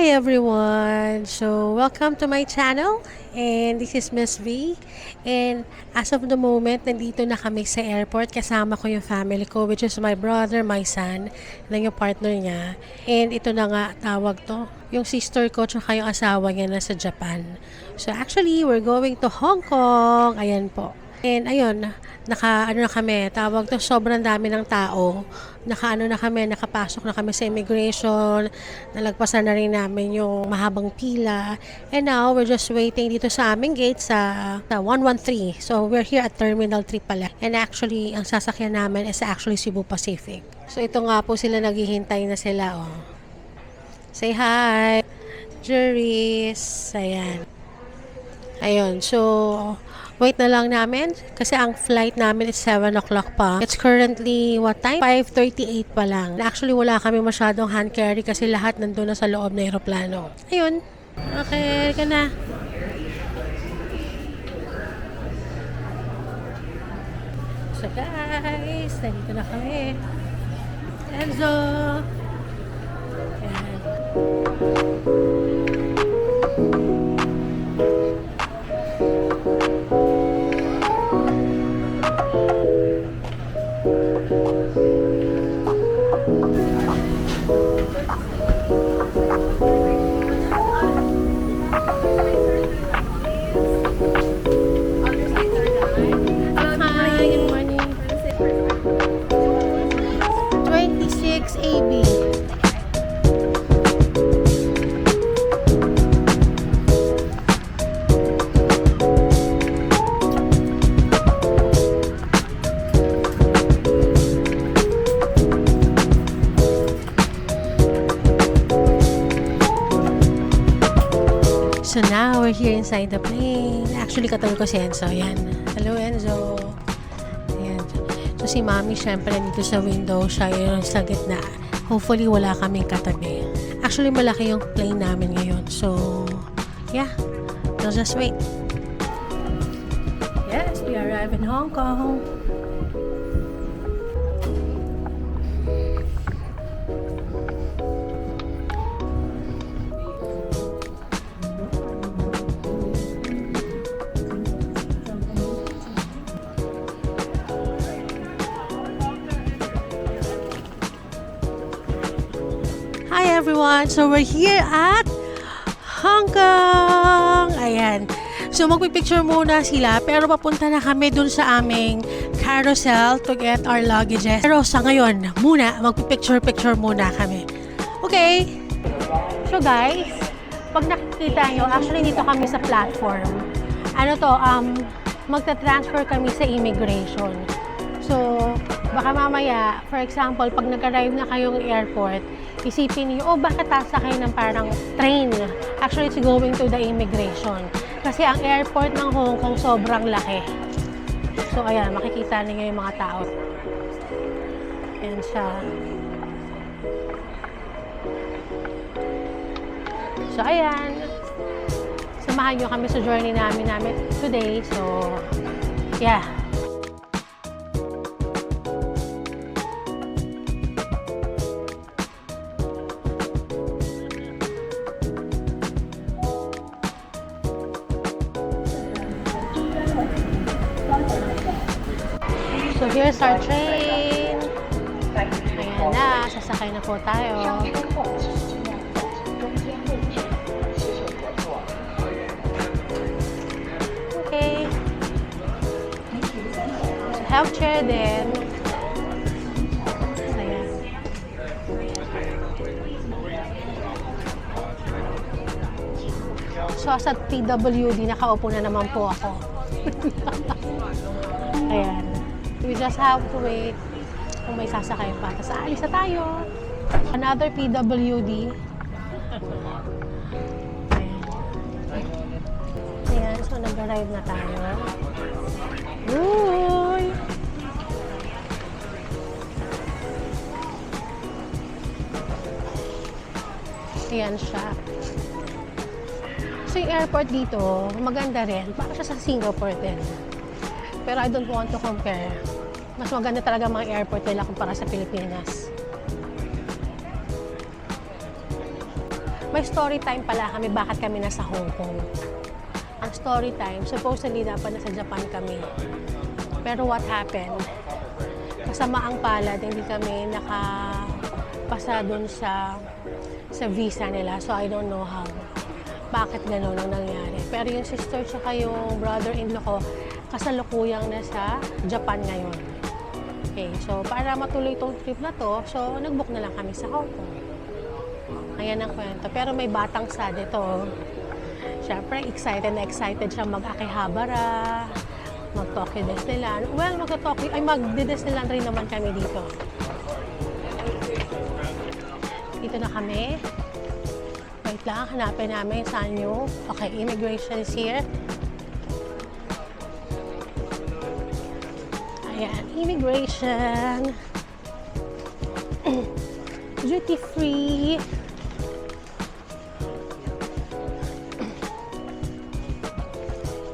Hi everyone! So, welcome to my channel and this is Miss V and as of the moment, nandito na kami sa airport kasama ko yung family ko which is my brother, my son, na yung partner niya and ito na nga tawag to, yung sister ko tsaka yung asawa niya nasa Japan. So, actually, we're going to Hong Kong. Ayan po. And ayun, na kami, tawag to, sobrang dami ng tao. Nakapasok na kami sa immigration, nalagpasan na rin namin yung mahabang pila. And now, we're just waiting dito sa aming gate sa 113. So, we're here at Terminal 3 pala. And actually, ang sasakyan namin is actually Cebu Pacific. So, ito nga po sila, naghihintay na sila, oh. Say hi! Juris! Ayan. Ayun, so wait na lang namin kasi ang flight namin is 7 o'clock pa. It's currently what time? 5:38 pa lang. Actually wala kami masyadong hand carry kasi lahat nandun na sa loob ng aeroplano. Ayun. Okay, ka na. So guys, nandito na kami. Enzo! Ayan. AB. So now we're here inside the plane. Actually, katabi ko si Enzo. Yan. Hello, Enzo. Ayan. So si Mami, syempre, dito sa window. Siya yung sa gitna. Hopefully, wala kaming katabi. Actually, malaki yung plane namin ngayon. So, yeah. We'll just wait. Yes, we arrive in Hong Kong. Hi everyone! So we're here at Hong Kong! Ayan. So magpipicture muna sila pero papunta na kami dun sa aming carousel to get our luggages. Pero sa ngayon, muna, magpipicture muna kami. Okay? So guys, pag nakikita nyo, actually dito kami sa platform. Ano to, magta-transfer kami sa immigration. So, baka mamaya, for example, pag nag-arrive na kayong airport, isipin niyo, oh, bakit sasakay ng parang train? Actually, it's going to the immigration. Kasi ang airport ng Hong Kong sobrang laki. So, ayan, makikita niyo yung mga tao. Ayan siya. So, ayan. Samahan niyo kami sa journey namin today. So, yeah. So here's our train. Ayan na, sasakay na po tayo. Okay. So have chair din. Ayan. So as a PWD, nakaupo na naman po ako. Ayan. We just have to wait kung may sasakay pa. Tapos aalis na tayo. Another PWD. Ayan. So nag-arrive na tayo. Uy! Ayan siya. So yung airport dito, maganda rin. Parang siya sa Singapore din. Pero I don't want to compare. Mas maganda talaga mga airport nila kumpara sa Pilipinas. may story time pala kami bakit kami nasa Hong Kong. Ang story time, supposedly dapat nasa Japan kami. Pero what happened? Kasamaang palad, hindi kami nakapasa dun sa visa nila. So I don't know how. Bakit gano'n ang nangyari. Pero yung sister tsaka yung brother-in-law ko, kasalukuyang nasa Japan ngayon. Okay, so para matuloy itong trip na to, so nag-book na lang kami sa Hong Kong. Ayan ang kwento. Pero may batang sad ito. Siyempre, excited na excited siya mag-Akihabara, mag-Tokyo Disneyland. Well, mag-Disneyland rin naman kami dito. Dito na kami. Wait lang, hanapin namin saan yung... Okay, immigration is here. Ayan, immigration. Duty free.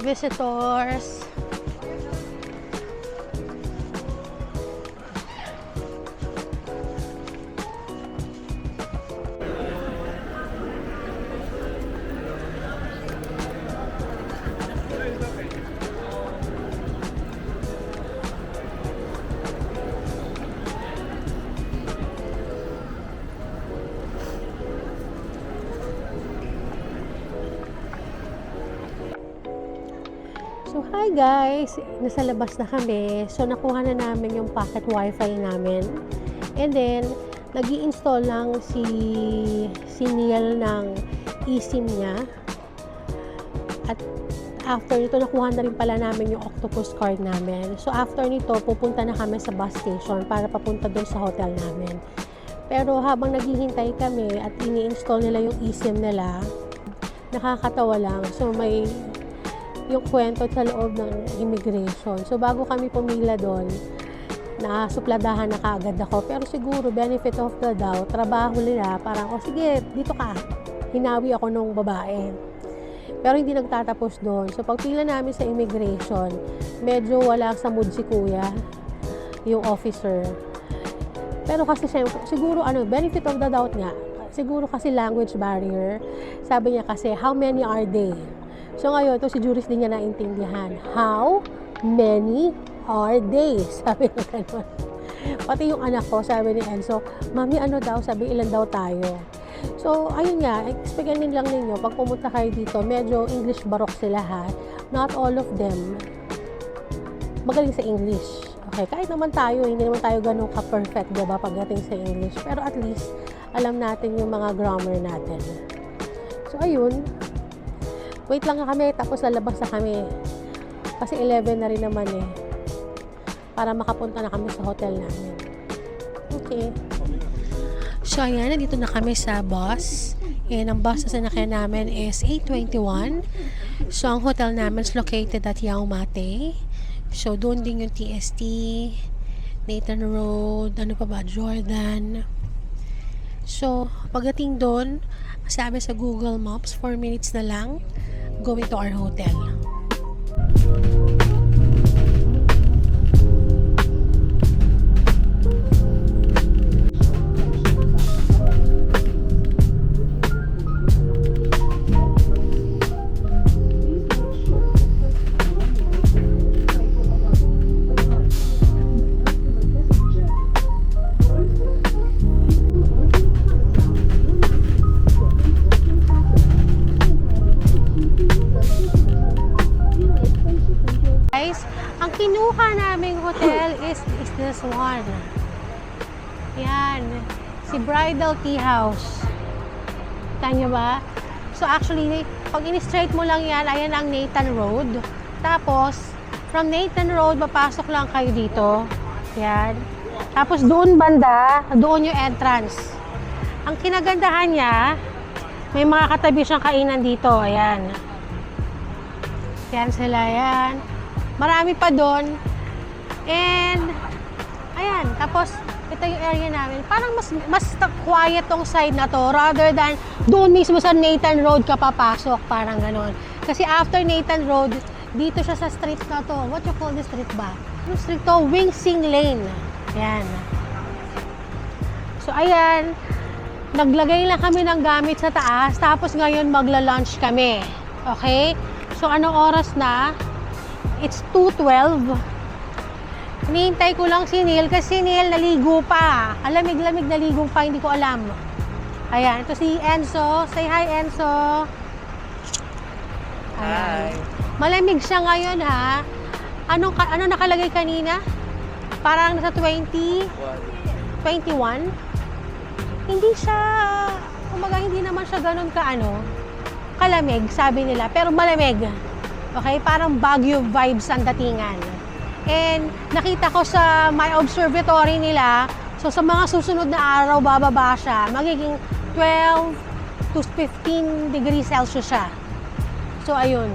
Visitors. So, hi guys! Nasa labas na kami. So, nakuha na namin yung pocket wifi namin. And then, nag-i-install lang si Neil ng eSIM niya. At after nito, nakuha na rin pala namin yung Octopus card namin. So, after nito, pupunta na kami sa bus station para papunta doon sa hotel namin. Pero habang naghihintay kami at ini-install nila yung eSIM nila, nakakatawa lang. So, may yung kwento sa loob ng immigration. So, bago kami pumila doon, nasupladahan na kaagad ako. Pero siguro, benefit of the doubt, trabaho nila, parang, sige, dito ka. Hinawi ako nung babae. Pero hindi nagtatapos doon. So, pagpila namin sa immigration, medyo wala sa mood si kuya, yung officer. Pero kasi siguro, benefit of the doubt nga, siguro kasi language barrier. Sabi niya kasi, how many are they? So ngayon, ito si Juris din niya naintindihan. How many are they? Sabi niya gano'n. Pati yung anak ko, sabi ni Enzo, Mami, sabi ilan daw tayo. So, ayun nga, expectin lang ninyo, pag pumunta kayo dito, medyo English barok sila ha. Not all of them magaling sa English. Okay, kahit naman tayo, hindi naman tayo ganun ka-perfect, diba, pagdating sa English. Pero at least, alam natin yung mga grammar natin. So, ayun. Wait lang nga kami, tapos lalabas na kami. Kasi 11 na rin naman eh. Para makapunta na kami sa hotel namin. Okay. So, ayan, nandito na kami sa bus. And ang bus na sinakyan namin is 821. So, ang hotel namin is located at Yau Ma Tei. So, doon din yung TST, Nathan Road, Jordan. So, pagdating doon, sabi sa Google Maps, 4 minutes na lang, going to our hotel. Ang kinuha naming hotel is this one. Yan. Si Bridal Tea House. Kita nyo ba? So actually, pag in-straight mo lang yan, ayan ang Nathan Road. Tapos, from Nathan Road, papasok lang kayo dito. Yan. Tapos doon banda, doon yung entrance. Ang kinagandahan niya, may mga katabi siyang kainan dito. Ayan. Yan sila, yan. Marami pa doon. And, ayan. Tapos, ito yung area namin. Parang mas quiet tong side na to rather than doon mismo sa Nathan Road ka papasok. Parang ganon. Kasi after Nathan Road, dito siya sa street na to. What you call this street ba? Yung street to, Wing Sing Lane. Ayan. So, ayan. naglagay lang kami ng gamit sa taas, tapos ngayon magla-lunch kami. Okay? So, anong oras na? It's 2:12. Hinihintay ko lang si Neil kasi si Neil naligo pa. Alamig-lamig naligo pa, hindi ko alam. Ayan, ito si Enzo. Say hi, Enzo. Ayan. Hi. Malamig siya ngayon, ha? Ano nakalagay kanina? Parang nasa 20? 21? Hindi siya, kumaga hindi naman siya ganun kalamig, sabi nila. Pero malamig. Okay? Parang Baguio vibes ang datingan. And nakita ko sa my observatory nila, so sa mga susunod na araw, bababa siya. Magiging 12 to 15 degrees Celsius siya. So, ayun.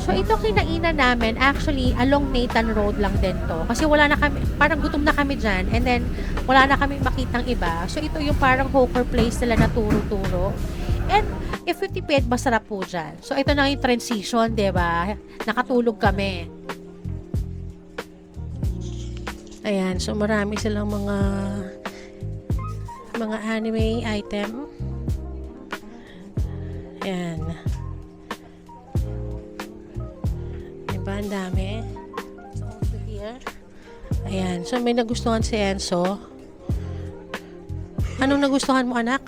So, ito kinainan namin, actually, along Nathan Road lang din to. Kasi wala na kami, parang gutom na kami dyan, and then, wala na kami makitang iba. So, ito yung parang hawker place nila na turo-turo. And, if 50 pesos, masarap po dyan. So, ito na yung transition, diba? Nakatulog kami. Ayan, so marami silang mga anime item. Ayan. Diba, ang dami. So, also here. Ayan, so may nagustuhan si Enzo. Anong nagustuhan mo, anak?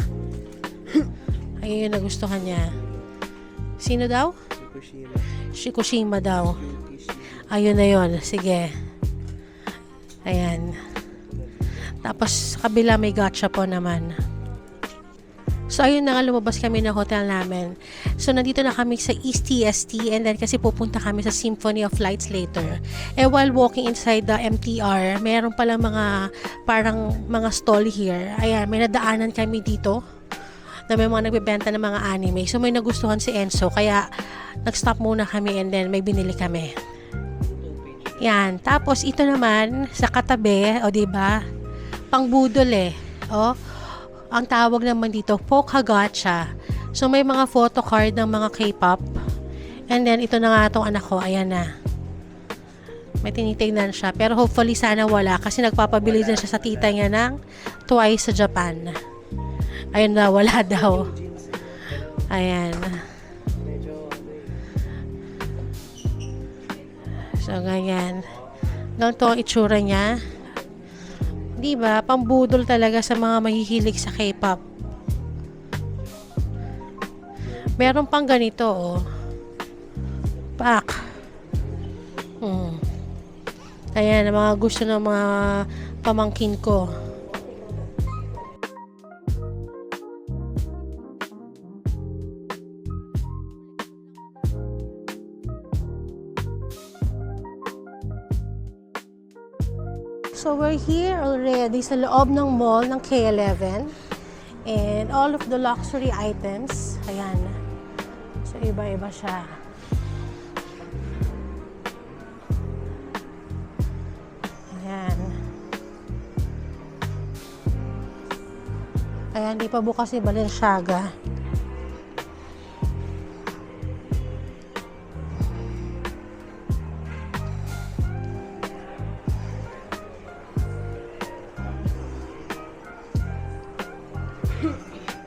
Ayun yung nagustuhan niya. Sino daw? Shikushima daw. Ayun na yun. Sige. Ayan. Tapos, kabila may gacha po naman. So, ayun na nga, lumabas kami ng hotel namin. So, nandito na kami sa East TST, and then kasi pupunta kami sa Symphony of Lights later. And while walking inside the MTR, meron palang parang mga stall here. Ayan, may nadaanan kami dito na may mga nagbebenta ng mga anime. So, may nagustuhan si Enzo, kaya nag-stop muna kami, and then may binili kami. Yan. Tapos, ito naman, sa katabi, o diba, pangbudol o, ang tawag naman dito, Poke Gacha. So, may mga photo card ng mga K-pop. And then, ito na nga itong anak ko. Ayan na. May tinitignan siya. Pero hopefully, sana wala. Kasi nagpapabili din siya sa tita niya ng Twice sa Japan. Ayun na, wala daw. Ayan. So, ganyan. Ganito ang itsura niya. Diba? Pambudol talaga sa mga mahihilig sa K-pop. Meron pang ganito, oh. Pak. Ayan, mga gusto ng mga pamangkin ko. So, we're here already sa loob ng mall ng K11. And all of the luxury items. Ayan. So, iba-iba siya. Ayan. Ayan, di pa bukas si Balenciaga.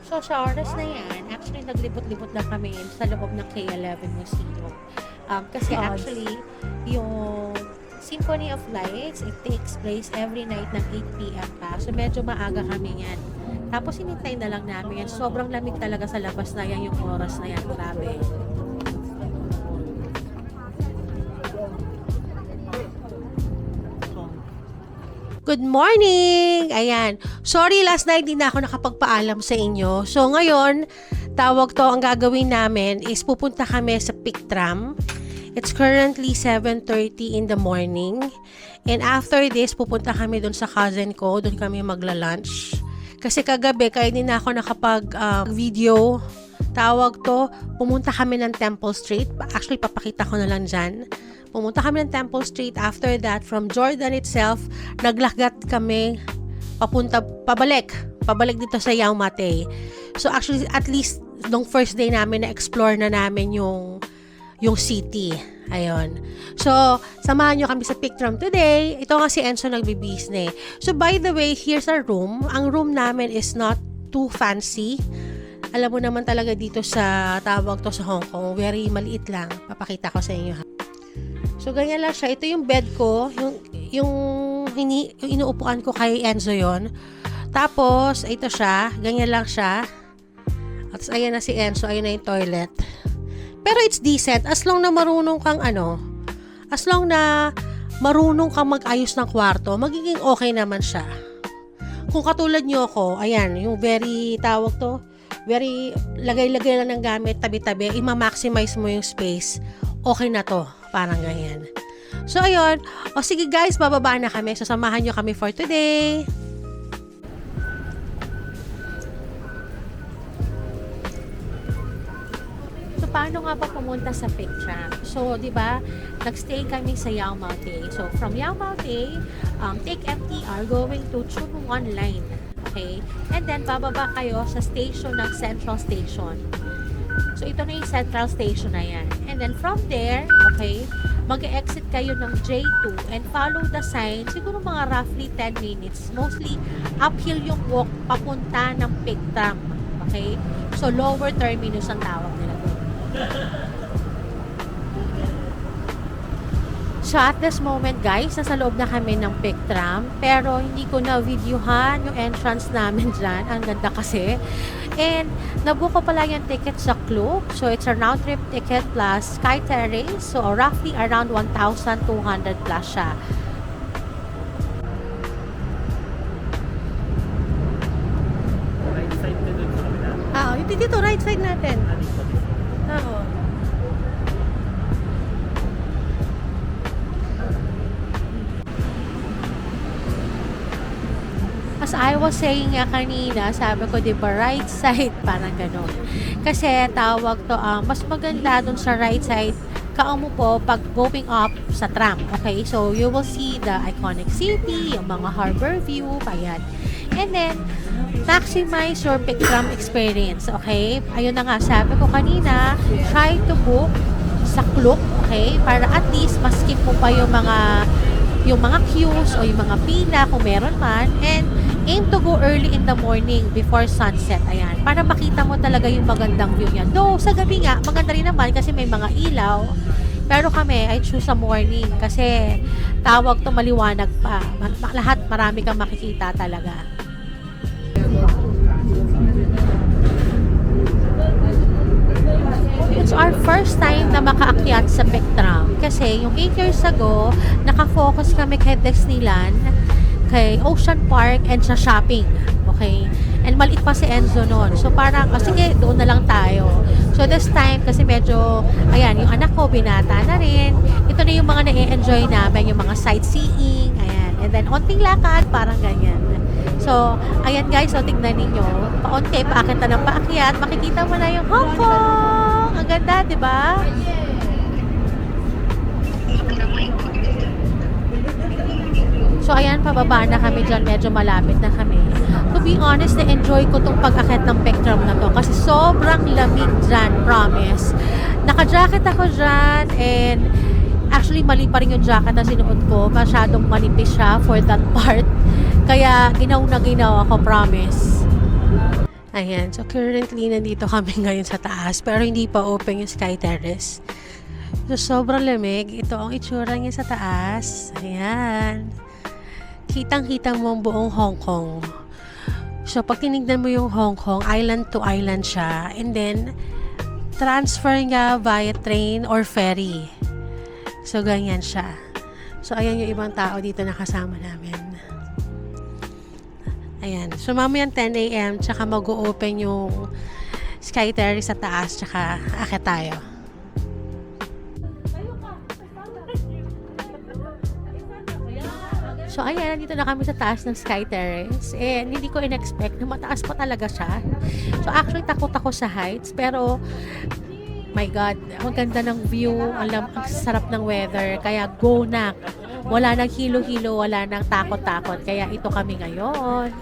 So, sa oras na yan, actually, naglibot-libot lang kami sa loob ng K11 Museum. Kasi actually, yung Symphony of Lights, it takes place every night ng 8 p.m. pa. So, medyo maaga kami yan. Tapos, hinintay na lang namin yan. Sobrang lamig talaga sa labas na yan, yung oras na yan. Grabe. Good morning! Ayan. Sorry, last night di na ako nakapagpaalam sa inyo. So, ngayon, tawag to, ang gagawin namin is pupunta kami sa Pictram. It's currently 7:30 in the morning. And after this, pupunta kami dun sa cousin ko. Dun kami magla-lunch. Kasi kagabi, kaya di na ako nakapag-video. Tawag to, pumunta kami ng Temple Street. Actually, papakita ko na lang dyan. Pumunta kami ng Temple Street. After that, from Jordan itself, naglagat kami pabalik dito sa Yau Ma Tei. So actually, at least nung first day namin na-explore na namin yung city. Ayun. So, samahan nyo kami sa Pictram today. Ito nga si Enzo nagbibisne. So, by the way, here's our room. Ang room namin is not too fancy. Alam mo naman talaga dito sa tawag to sa Hong Kong, very maliit lang. Papakita ko sa inyo. So, ganyan lang siya. Ito yung bed ko. Yung inuupuan ko kay Enzo yon. Tapos, ito siya. Ganyan lang siya. At ayan na si Enzo. Ayan na yung toilet. Pero it's decent. As long na marunong kang as long na marunong kang mag-ayos ng kwarto, magiging okay naman siya. Kung katulad nyo ako, ayan, yung very, tawag to, very, lagay-lagay lang ng gamit, tabi-tabi, ima-maximize mo yung space. Okay na to. Parang ganyan. So, ayun. O sige guys, bababa na kami. Sasamahan nyo kami for today. So, paano nga ba pumunta sa Pictram? So, di ba, nagstay kami sa Yau Ma Tei. So, from Yau Ma Tei, take MTR going to Tsuen Wan Line. Okay? And then, bababa kayo sa station ng Central Station. So, ito na yung Central Station na yan. And then, from there, okay, mag-exit kayo ng J2 and follow the sign. Siguro mga roughly 10 minutes. Mostly, uphill yung walk papunta ng Pictram. Okay? So, lower terminus ang tawag nila doon. So, at this moment, guys, nasa loob na kami ng Pictram. Pero, hindi ko na-videohan yung entrance namin dyan. Ang ganda kasi. And, nabook ko pala yung ticket sa Klook. So, it's a round trip ticket plus Sky Terrace. So, roughly around 1,200 plus siya. Right side na doon sa kabila. Dito, right side natin. Oo. As I was saying nga kanina, sabi ko, di ba, right side, parang gano'n. Kasi tawag to, mas maganda dun sa right side, kaamo po, pag going up sa tram. Okay, so you will see the iconic city, yung mga harbor view, ayan. And then, maximize your Pictram experience, okay? Ayun na nga, sabi ko kanina, try to book sa Klook, okay? Para at least, maskip mo pa yung mga queues o yung mga pila kung meron man. And, aim to go early in the morning before sunset. Ayan. Para makita mo talaga yung magandang view niyan. Though, sa gabi nga, maganda rin naman kasi may mga ilaw. Pero kami, I choose sa morning kasi tawag to maliwanag pa. Lahat, marami kang makikita talaga. It's our first time na makaakyat sa Pictram. Kasi yung 8 years ago, nakafocus kami kay Disneyland, kay Ocean Park, and sa shopping. Okay? And maliit pa si Enzo noon. So parang, sige, doon na lang tayo. So this time, kasi medyo, ayan, yung anak ko, binata na rin. Ito na yung mga na-enjoy namin, yung mga sightseeing, ayan. And then, onting lakad, parang ganyan. So, ayan guys, so tignan ninyo. Paunti, paakyat na ng paakyat. Makikita mo na yung Hong Kong! Ang ganda, di ba? So, ayan, pababa na kami dyan. Medyo malapit na kami. To be honest, na-enjoy ko tong pag-akit ng Pectrum na to kasi sobrang lamig dyan, promise. Naka-jacket ako dyan and actually, mali pa rin yung jacket na sinuot ko. Masyadong manipis siya for that part. Kaya, ginaw na ginaw ako, promise. Ayan, so currently, nandito kami ngayon sa taas. Pero hindi pa open yung Sky Terrace. So, sobrang lamig. Ito ang itsura niya sa taas. Ayan. Kitang-kita mo ang buong Hong Kong. So, pag tinignan mo yung Hong Kong, island to island siya. And then, transfer niya via train or ferry. So, ganyan siya. So, ayan yung ibang tao dito na kasama namin. Ayan. So, mamayang 10 a.m. tsaka mag-o-open yung Sky Terrace sa taas tsaka akit tayo. So, ayan, nandito na kami sa taas ng Sky Terrace. And hindi ko in-expect na mataas pa talaga siya. So, actually, takot ako sa heights. Pero, my God, ang ganda ng view. Ang sarap ng weather. Kaya, go na. Wala nang hilo-hilo, wala nang takot-takot. Kaya, ito kami ngayon.